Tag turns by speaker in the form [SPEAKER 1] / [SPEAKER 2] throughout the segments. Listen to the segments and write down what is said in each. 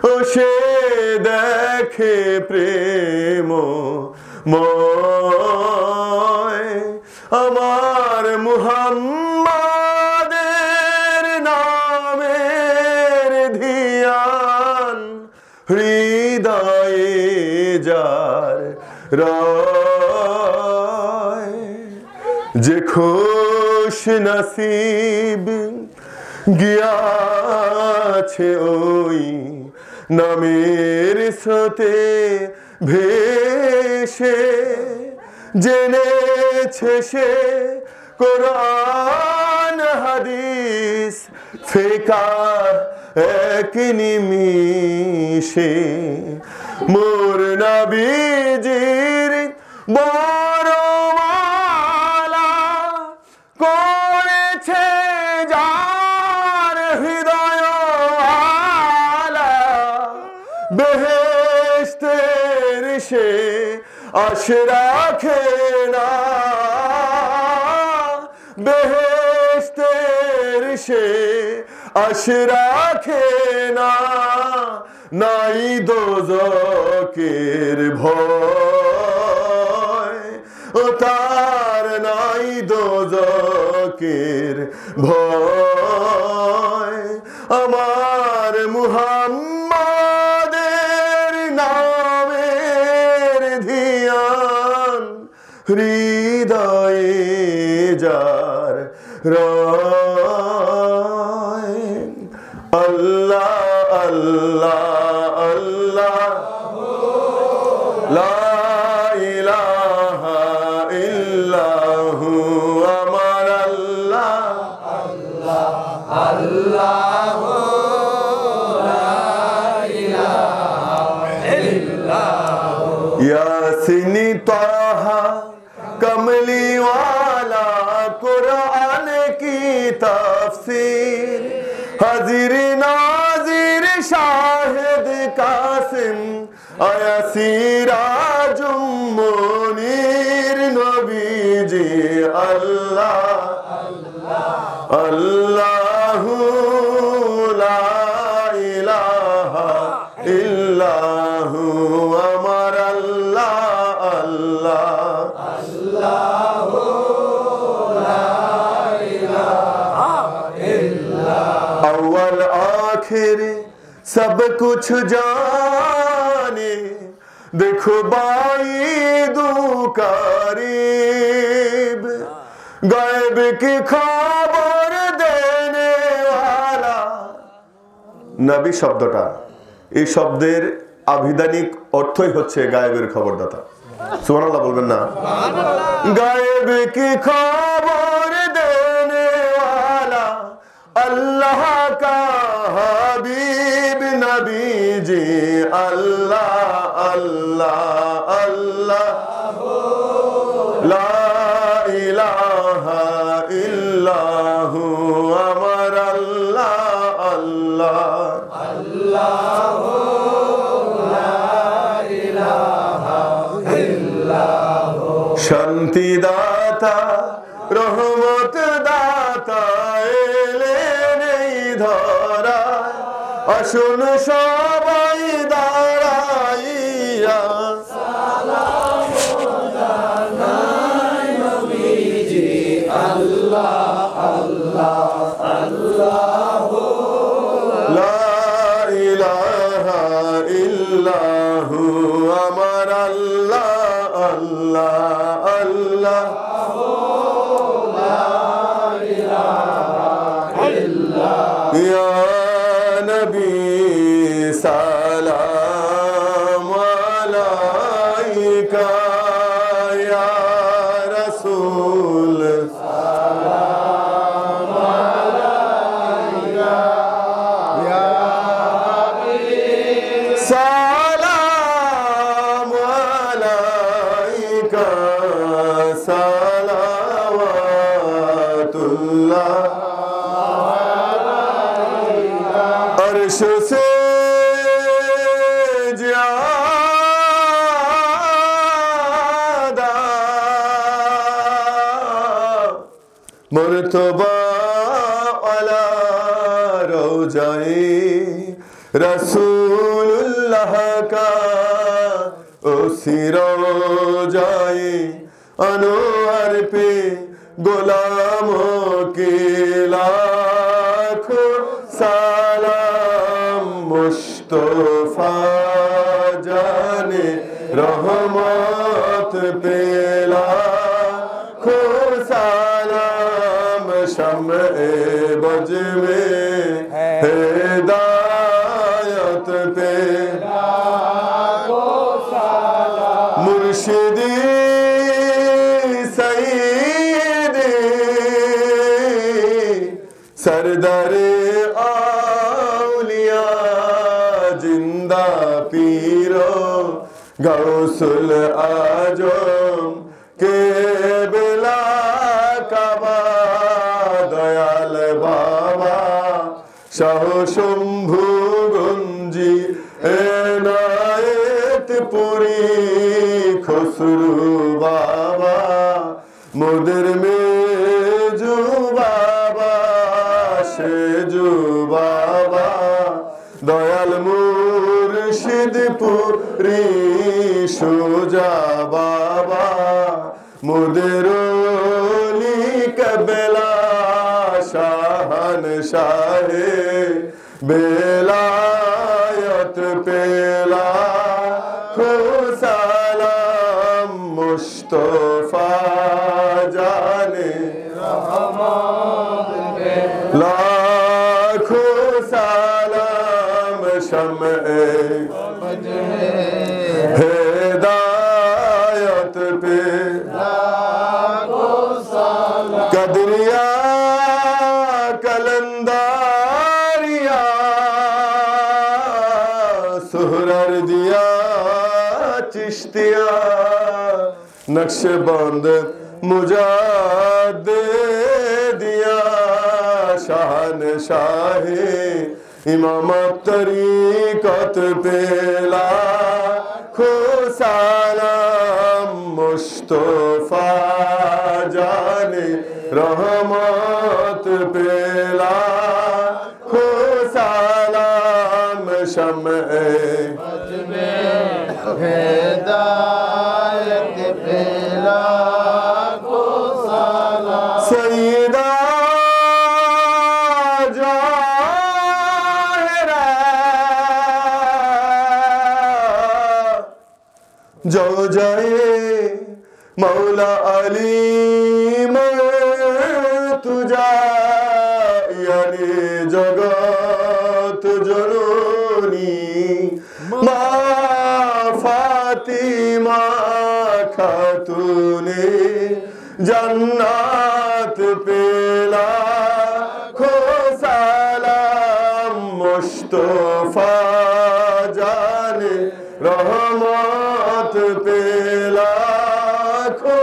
[SPEAKER 1] ও সে দেখে প্রেম আমার মুহাম্মাদের নামের ধিয়ান হৃদয়ে যার রয় যে খুশ নসিব গিয়াছে ওই নামের স্রোতে ভেসে জেনেছে সে কোরআন হাদিস ফিকা এক নিমিষে মোর নবীজির বরমালা করেছে যার হৃদয় আলা বেহেশতের সে আশ রাখে না বেহেশতের সে আশ রাখে না নাই দোজকের ভয় ও তার নাই দোজকের ভয় আমার মুহাম্মাদের নামের ধিয়ান হৃদয়ে যার রয় আল্লাহ আল্লাহ আল্লাহ লা ইলাহা ইল্লাহু আমার আল্লাহ আল্লাহ আল্লাহ লা ইলাহা ইল্লাহু ইয়াসিন তাহা কমলি ওয়ালা কুরআন কি তাফসীর হাজির নাজির শাহিদ কাসিম আয়া সিরাজুম মুনীর নবীজি আল্লাহ আল্লাহু লা ইলাহা ইল্লাহু আমার আল্লাহ আল্লাহ আল্লাহু अव्वल आखिर सब कुछ जाने देखो बाईदू करीब गायब की खबर देने वाला नबी शब्दটা এই শব্দের আভিধানিক অর্থই হচ্ছে গায়েবের খবরদাতা সুবহানাল্লাহ বলবেন না সুবহানাল্লাহ গায়েব কি খবর দেনে वाला अल्लाह का हबीब नबी जी अल्लाह अल्लाह अल्लाह ला इलाहा इल्लाहु अमर अल्लाह अल्लाह अल्लाह ला इलाहा इल्लाहु शांति दाता रहमत दाता আসুন সবাই দাঁড়াইয়া সালাম জানাই নবীজি আল্লাহ আল্লাহ আল্লাহ লা ইলাহা ইল্লাহু আমার আল্লাহ আল্লাহ আল্লাহ লা ইলাহা ইল্লাল্লাহ नबी सलाम अलैका या रसूल सलाम अलैका या हबीब सलाम अलैका सलावतुल्लाह अर्श से ज़्यादा मर्तबा अला रोज़ाए रसूलुल्लाह का उसी रोज़ाए अनवर पे गुलामों की लाखों सलाम मुस्तफा जाने रहमत पे लाखों सलाम शम्ए बज में हिदायत पे लाखों सलाम मुर्शिदी सईदी सरदारे औलिया जिंदा पीरो गौसुल आजम के बेला काबा दयाल बाबा शाह शंभु गंजी एनायत पुरी खुसरू बाबा मुदर में जो बाबा शेजू बाबा दयाल मुर्शिद पुरी सुजा बाबा मुदरोली कबला शाहन शाहे बेलायत पेला खो सलाम मुस्तफा जाने लाखों सलाम शम्ए हिदायत पे कदरिया कलंदारिया सुहरर दिया चिश्तिया नक्शबंद मुजादे दिया शाहन शाहे इमामत तरीकत पे लाखों सलाम मुस्तफा जाने रहमत पे लाखों सलाम शम्ए हिदायत पे लाखों सलाम सईदा जो जाए मौला अली मैं तुझा यानी जगत जननी माँ फातिमा खातूने जन्नत पेला खो सलाम मुस्तफा जाने रहमत पे लाखों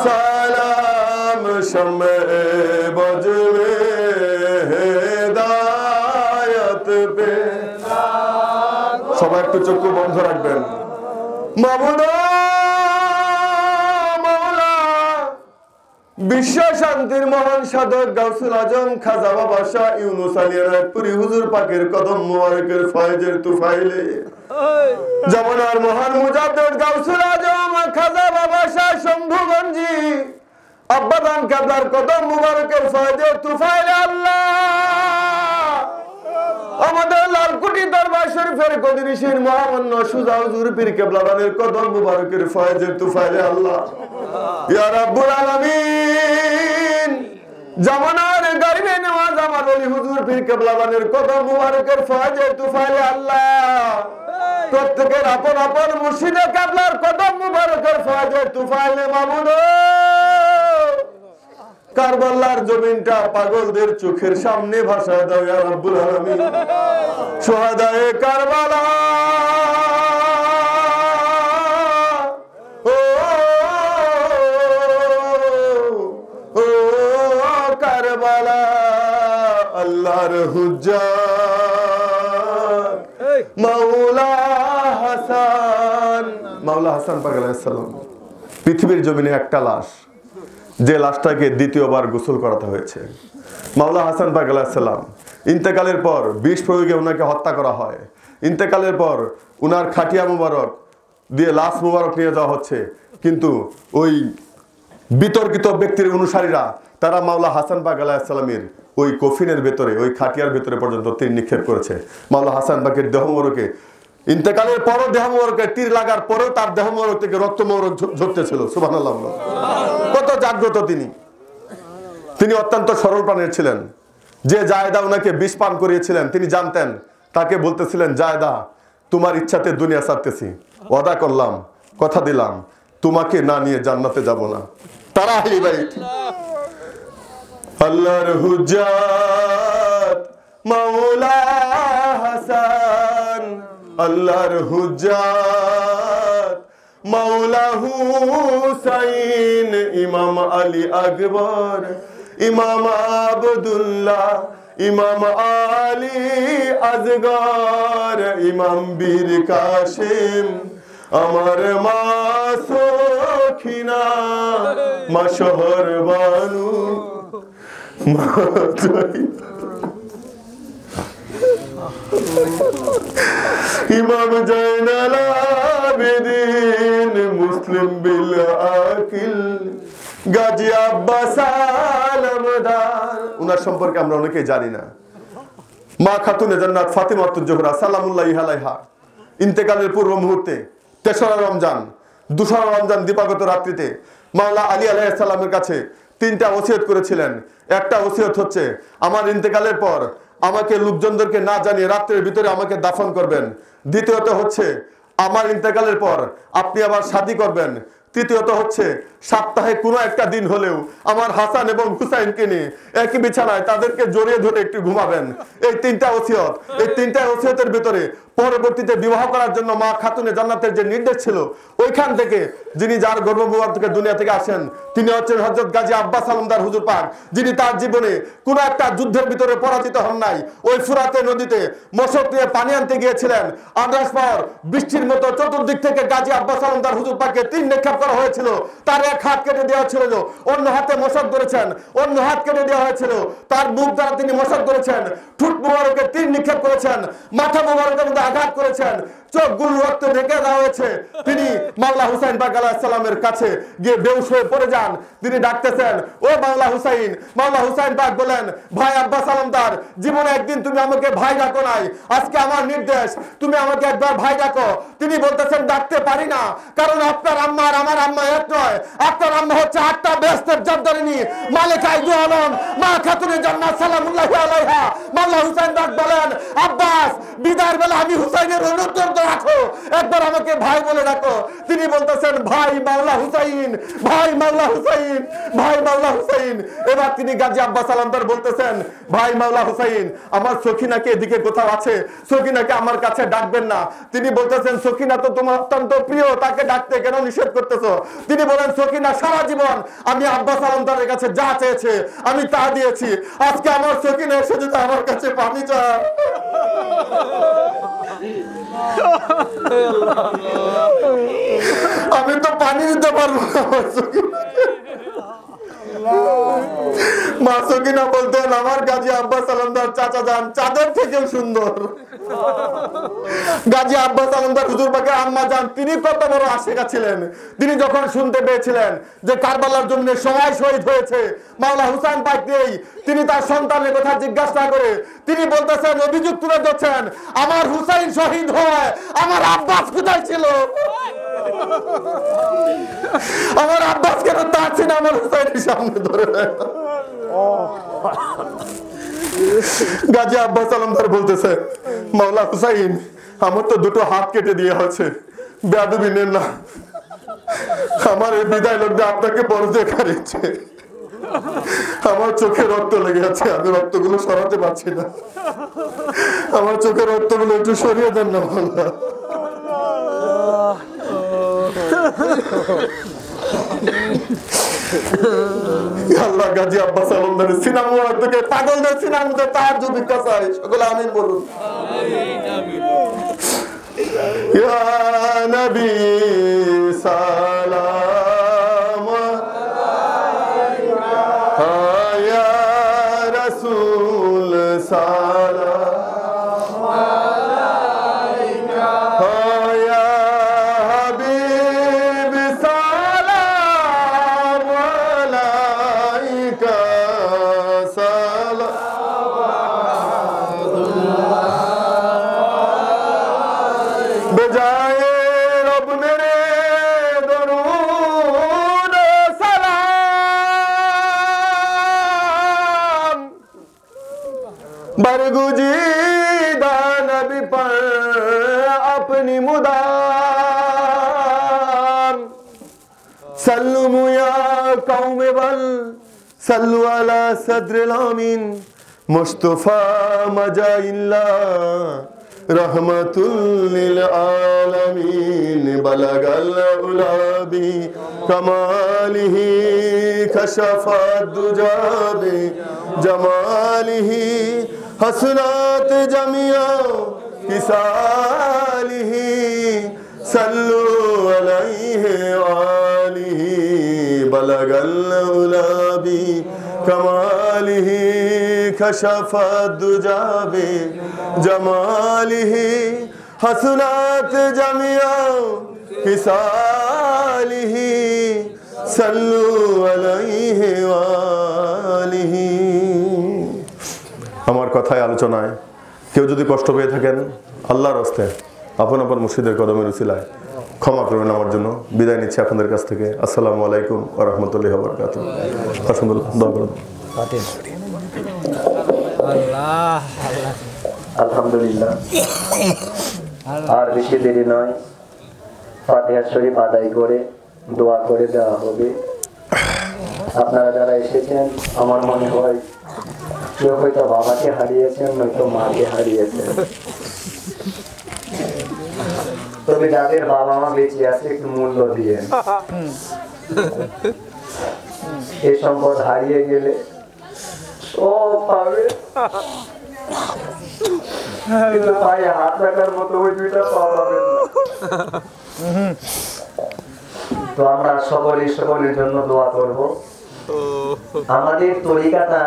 [SPEAKER 1] सलाम शम्ए बज में हिदायत पे সবাই একটু চক্ষু বন্ধ রাখবেন মাবুদ মাওলা বিশ্ব শান্তির মহান সাধক গাউসুল আজম খাজা বাবা শাহ ইউনুস আলী রায়পুরি হুজুর পাকের কদম মুবারকের ফয়েজের তুফাইলে জামানার মহান মুজাদ্দিদ গাউসুল আজম খাজা বাবা শাহ শম্ভুগঞ্জি আব্বাদান কাবলার কদম মুবারকের ফয়েজের তুফাইলে আল্লাহ আমাদের লালকুটি দরবার শরীফের কদরিশির মহামান্য সুজা হুজুর পীর কেবলাদানের কদম মুবারকের ফয়েজের তুফাইলে আল্লাহ ইয়া রাব্বুল আলামিন জামানার গরিবে নওয়াজ আমার ওলি হুজুর পীর কেবলাদানের কদম মুবারকের ফয়েজের তুফাইলে আল্লাহ প্রত্যেকের আপন আপন মুর্শিদে কেবলার কদম মুবারকের ফয়েজের তুফাইলে মাবুদ কারবালার জমিনটা পাগলদের চোখের সামনে ভাসায় দাও ইয়া রাব্বুল আলামিন শুহাদায়ে কারবালা ও ও কারবালা আল্লাহর হুজ্জাত মাওলা হাসান পাক আলাইহিস সালাম পৃথিবীর জমিনে একটা লাশ যে লাশটাকে দ্বিতীয়বার গোসল করাতে হয়েছে মাওলা হাসান পাক আলাইহিস সালাম ইন্তেকালের পর বিষ প্রয়োগে ওনাকে হত্যা করা হয়। ইন্তেকালের পর উনার খাটিয়া মুবারক দিয়ে লাশ মুবারক নিয়ে যাওয়া হচ্ছে, কিন্তু ওই বিতর্কিত ব্যক্তির অনুসারীরা তারা মাওলা হাসান পাক আলাইহিস সালামের ওই কফিনের ভেতরে, ওই খাটিয়ার ভেতরে পর্যন্ত তীর নিক্ষেপ করেছে। মাওলা হাসান পাকের দেহ মোবারকে ইন্তেকালের পরও দেহ মোবারকে তীর লাগার পরেও তার দেহ মোবারক থেকে রক্ত মোবারক ঝরতেছিল। সুবহানাল্লাহ। কত জাগ্রত তিনি অত্যন্ত সরল প্রাণের ছিলেন। যে জায়েদা ওনাকে বিষ পান করিয়েছিলেন তিনি জানতেন, তাকে বলতেছিলেন, জায়েদা তোমার ইচ্ছাতে দুনিয়া ছাড়তেছি, ওয়াদা করলাম, কথা দিলাম, তোমাকে না নিয়ে জান্নাতে যাব না। তারা আহলে বাইত, আল্লাহর হুজ্জাত মাওলা হাসান, আল্লাহর হুজ্জাত মাওলা হুসাইন, ইমাম আলী আকবর, ইমাম আবদুল্লাহ, ইমাম আলী আজগর, ইমাম বীর কাসিম, আমার মা সখিনা, মা শহর বানু, ইমাম জাইনাল আবেদিন, মুসলিম বিল আকিল, গাজী আব্বাস আলমদার। উনার সম্পর্কে আমরা অনেকেই জানি না। মা খাতুনে জান্নাত ফাতিমাতুজ জোহরা সালামুল্লাহি আলাইহা ইন্তেকালের পূর্ব মুহূর্তে ৩রা রমজান, ২রা রমজান দিবাগত রাত্রিতে মাওলা আলী আলাইহিস সালামের কাছে ৩টা ওসিয়ত করেছিলেন। একটা ওসিয়ত হচ্ছে, আমার ইন্তেকালের পর আমাকে লোকজনদেরকে না জানিয়ে রাত্রের ভিতরে আমাকে দাফন করবেন। দ্বিতীয়ত হচ্ছে, আমার ইন্তেকালের পর আপনি আবার শাদী করবেন। তৃতীয়ত হচ্ছে, সপ্তাহে কোনো একটা দিন হলেও আমার হাসান এবং হুসাইনকে নিয়ে একই বিছানায় তাদেরকে জড়িয়ে ধরে একটু ঘুমাবেন। এই ৩টা ওসিয়ত, এই ৩টা ওসিয়তের ভিতরে পরবর্তীতে বিবাহ করার জন্য মা খাতুনে জান্নাতের যে নির্দেশ ছিল, ওইখান থেকে যিনি যার গর্ভমুবারক থেকে দুনিয়া থেকে আসেন তিনি হচ্ছেন হযরত গাজী আব্বাস আলমদার হুজুর পাক, যিনি তার জীবনে কোন একটা যুদ্ধের ভিতরে পরাজিত হন নাই। ওই ফুরাতে নদীতে মশক নিয়ে পানি আনতে গিয়েছিলেন, আন্দাজ পর বৃষ্টির মতো চতুর্দিক থেকে গাজী আব্বাস আলমদার হুজুর পাককে তীর নিক্ষেপ করা হয়েছিল। তার এক হাত কেটে দেওয়া ছিল, অন্য হাতে মশক ধরেছেন, অন্য হাত কেটে দেওয়া হয়েছিল। তার মুখ দ্বারা তিনি মশক ধরেছেন, ঠোঁট মুবারকে তীর নিক্ষেপ করেছেন, মাথা মুবারকের মধ্যে আঘাত করেছেন, চোখগুলো রক্তে ঢেকে দেওয়া হয়েছে। তিনি মাওলা হুসাইন পাক আলাইহিস সালামের কাছে গিয়ে বেহুশ হয়ে পড়ে যান। তিনি ডাকতেছেন, ও মাওলা হুসাইন। মাওলা হুসাইন পাক বলেন, ভাই আব্বাস আলমদার, জীবনে একদিন তুমি আমাকে ভাই ডাকো নাই, আজকে আমার নির্দেশ তুমি আমাকে একবার ভাই ডাকো। তিনি বলতেছেন, ডাকতে পারি না, কারণ আপনার আম্মা আর আমার আম্মা এক নয়। আপনার আম্মা হচ্ছে 8টা বেহেশতের জান্নাতিনী মালিকা দু আলম, মা খাতুনে জান্নাত সালামুল্লাহি আলাইহা। মাওলা হুসাইন পাক বলেন, আব্বাস বিদায়ের বেলা আমি হুসাইনের অনুরোধ রাখো, একবার আমাকে ভাই বলে ডাকো। তিনি বলতেছেন, ভাই মাওলা হুসাইন, ভাই মাওলা হুসাইন, ভাই মাওলা হুসাইন। এবার তিনি গাজী আব্বাস আলমদার বলতেছেন, ভাই মাওলা হুসাইন, আমার সখিনাকে এদিকে কোথাও আছে, সখিনাকে আমার কাছে ডাকবেন না। তিনি বলতেছেন, সখিনা তো তোমার অত্যন্ত প্রিয়, তাকে ডাকতে কেন নিষেধ করতেছো? তিনি বলেন, সখিনা সারা জীবন আমি আব্বাস আলমদারের কাছে যা চেয়েছে আমি তা দিয়েছি, আজকে আমার সখিনা এসে যদি আমার কাছে পানি চায়, আমি তো পানি দিতে পারবো না। মা সকিনা বলতেন, আমার গাজী আব্বাস আলমদার চাচা যান চাঁদের থেকেও সুন্দর। গাজী আব্বাস আলমদার হুজুর পাকের আম্মা যান, তিনি কত বড় আশিকা ছিলেন। তিনি যখন শুনতে পেয়েছিলেন যে কারবালার জমিনে সবাই শহীদ হয়েছে, মাওলা হুসাইন পাক নেই, তিনি তার সন্তানের কথা জিজ্ঞাসা করে তিনি বলতেছেন, অভিযোগ তুলে দিচ্ছেন, আমার হুসাইন শহীদ হয়, আমার আব্বাস কোথায় ছিল? আমার আব্বাস কেন তাড়ছে না আমার হুসাইনের সামনে ধরে? গাজী আব্বাস আলমদার বলতেছে, মাওলা হুসাইন, আমার তো 2টো হাত কেটে দিয়ে হয়েছে, বেয়াদবি নেন না। আমার এই বিদায় লোকটা আপনাকে বড় দেখাচ্ছে, আমার চোখে রক্ত লেগে আছে, আমি রক্তগুলো সরাতে পারছি না, আমার চোখের রক্তগুলো একটু সরিয়ে দেন না মাওলা। আল্লাহ গাজী আব্বাস আলমদারের সিনা মুবারক থেকে পাগলদের সিনার মধ্যে তাহাজ্জুদ ভিক্ষা চাই, সকলে আমিন বলুন। ইয়া নবী সালাম আলাইকা, ইয়া রাসূল সালাম गुजीदा नबी पर अपनी मुदाम सल्लुमु या कौम वल सल्लु अला सद्रिल आमीन मुस्तफा मजाइल्ला रहमतुल लिल आलमीन बलगल उलाबी कमालिही कशफत दुजाबे जमालिही हसनात जमिया किसालिही सल्लु अलैहि आलिही बलगल उलाबी कमालिही कशफत दुजाबे जमालिही हसनात जमिया किसालिही सल्लु अलैहि आलिही। আমার কথায় আলোচনায় কেউ যদি কষ্ট পেয়ে থাকেন আল্লাহর রাস্তায় আপন আপন মুর্শিদের কদমের উসিলায় ক্ষমা করবেন আমার জন্য। বিদায় নিচ্ছি আপনাদের কাছ থেকে। আসসালামু আলাইকুম ওয়া রাহমাতুল্লাহি ওয়া বারাকাতুহু। দোয়া করুন।
[SPEAKER 2] আলহামদুলিল্লাহ, আর বেশি দেরি নয়, ফাতিহা শরীফ আদায় করে দোয়া করে দেওয়া হবে। আপনারা যারা এসেছেন আমার মনে হয় কেউ হয়তো বাবাকে হারিয়েছেন, নয়তো মাকে হারিয়েছেন। তবে যাদের বাবা মা বেঁচে আছে একটু মূল্য দিয়ে। এই সম্পদ হারিয়ে গেলে সব পাবে, কিন্তু পায়ে হাত রাখার মতো ওই দুইটা পাওয়া যাবে না। তো আমরা সকলের জন্য দোয়া করব। আমাদের তরিকাটা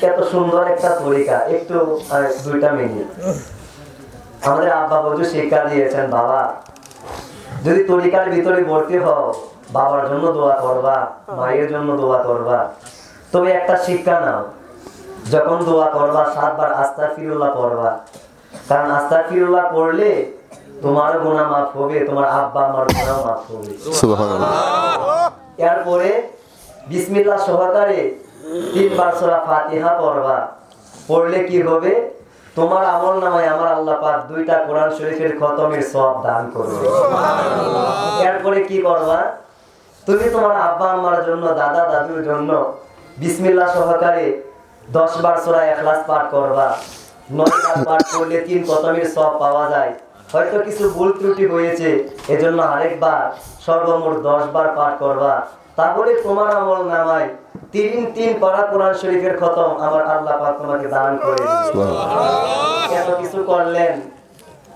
[SPEAKER 2] এত সুন্দর একটা তরিকা, একটু 2টা মিনিট আমাদের আব্বা বলতে শিক্ষা দিয়েছেন, বাবা যদি তরিকার ভিতরে ভর্তি হও বাবার জন্য দোয়া করবা, মায়ের জন্য দোয়া করবা। তবে একটা শিক্ষা নাও, যখন দোয়া করবা 7 বার আস্তাগফিরুল্লাহ পড়বা, কারণ আস্তাগফিরুল্লাহ পড়লে তোমার গুনাহ মাফ হবে, তোমার আব্বা আমার গুনাহ মাফ হবে। সুবহানাল্লাহ। এরপরে বিসমিল্লাহ সহকারে 3 বার সূরা ফাতিহা পড়বা, পড়লে কি হবে, তোমার আমল নামায় আমার আল্লাহ পাক 2টা কোরআন শরীফের খতমের সওয়াব দান করবে। সুবহানাল্লাহ। এরপরে কি করবা, তুমি তোমার আব্বা আম্মার জন্য, দাদা দাদুর জন্য বিসমিল্লাহ সহকারে 10 বার সূরা ইখলাস পাঠ করবা। 9 বার পাঠ করলে 3 খতমের সওয়াব পাওয়া যায়। হয়তো কিছু ভুল ত্রুটি হয়েছে, এজন্য আরেকবার সর্বমোট 10 বার পাঠ করবা। তাহলে তোমার আমল নামায় 3 পারা কোরআন শরীফের খতম আমার আল্লাহ পাক তোমাকে দান করে দিবেন। সুবহানাল্লাহ। এত কিছু করলেন।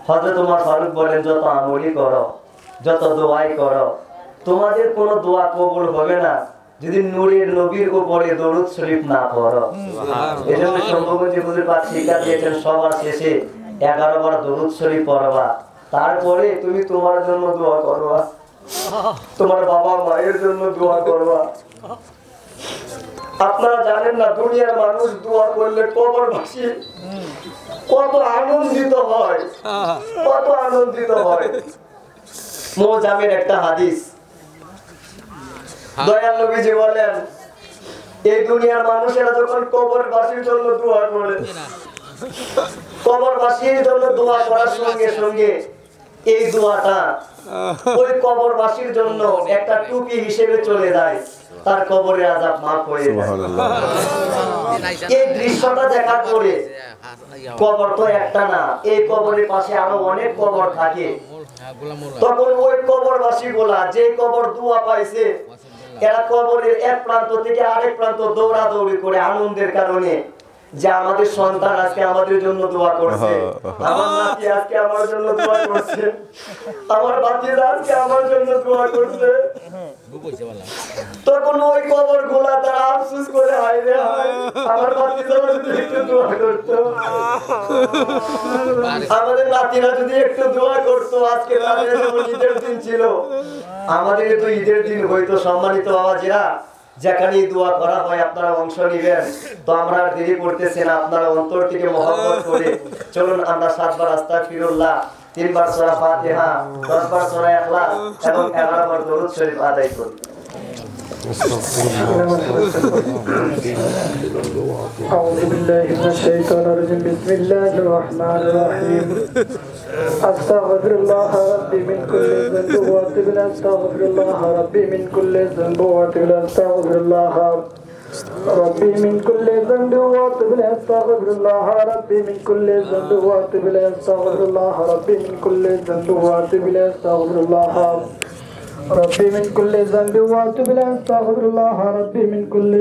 [SPEAKER 2] হযরত ওমর ফারুক বলেন, যত আমলই করো, যত দোয়াই করো, তোমাদের কোনো দোয়া কবুল হবে না যদি নূরের নবীর উপরে দরুদ শরীফ না পড়ো। সুবহানাল্লাহ। এজন্য সম্ভবত হুজুর পাক শিক্ষা দিয়েছেন সবার শেষে 11 বার দরুদ শরীফ পড়বা, তারপরে তুমি তোমার জন্য দোয়া করবা, তোমার বাবা মায়ের জন্য দোয়া করবা। আপনারা জানেন না দুনিয়ার মানুষ দোয়া করলে কবরবাসী কত আনন্দিত হয়, কত আনন্দিত হয়। মুজামের একটা হাদিস, দয়াল নবীজি বলেন, এই দুনিয়ার মানুষেরা যখন কবরবাসীর জন্য দোয়া করে, কবরবাসীর জন্য দোয়া করার সঙ্গে সঙ্গে এই দোয়াটা ওই কবরবাসীর জন্য একটা টুপি হিসেবে চলে যায়, তার কবরের আযাব মাফ হয়ে যায়। এই দৃশ্যটা দেখার পরে, কবর তো একটা না, এই কবরের পাশে আরো অনেক কবর থাকে, তখন ওই কবরবাসী গুলা যে কবর দোয়া পাইছে, এরা কবরের এক প্রান্ত থেকে আরেক প্রান্ত দৌড়াদৌড়ি করে আনন্দের কারণে, যে আমাদের সন্তান আজকে আমাদের জন্য দোয়া করছে, আমার নাতি আজকে আমার জন্য দোয়া করছে, আমার বাচ্চারা আজকে আমার জন্য দোয়া করছে। তখন ওই কবর গুলা তারা আফসোস করে, হায় রে হায়, আমার বাচ্চারা যদি একটু দোয়া করতো, আমাদের নাতিরা যদি একটু দোয়া করতো, আজকে তাদের যেমন ঈদের দিন ছিল, আমাদের তো ঈদের দিন হইতো। সম্মানিত বাবাজিরা, যেখানে দোয়া করা হয় আপনারা অংশ নেবেন। তো আমরা আর দেরি করতেছি না, আপনারা অন্তর থেকে মহব্বত করে চলুন আমরা 7 বার আস্তাগফিরুল্লাহ, 3 বার সূরা ফাতিহা, 10 বার সূরা ইখলাস এবং 11 বার দরুদ শরীফ আদায় করি।
[SPEAKER 3] أعوذ بالله من الشيطان الرجيم بسم الله الرحمن الرحيم أستغفر الله ربي من كل ذنب وأتوب إليه أستغفر الله ربي من كل ذنب وأتوب إليه أستغفر الله ربي من كل ذنب وأتوب إليه أستغفر الله ربي من كل ذنب وأتوب إليه أستغفر الله ربي من كل ذنب وأتوب إليه أستغفر الله ربي من كل ذنب وأتوب إليه أستغفر الله ربي من كل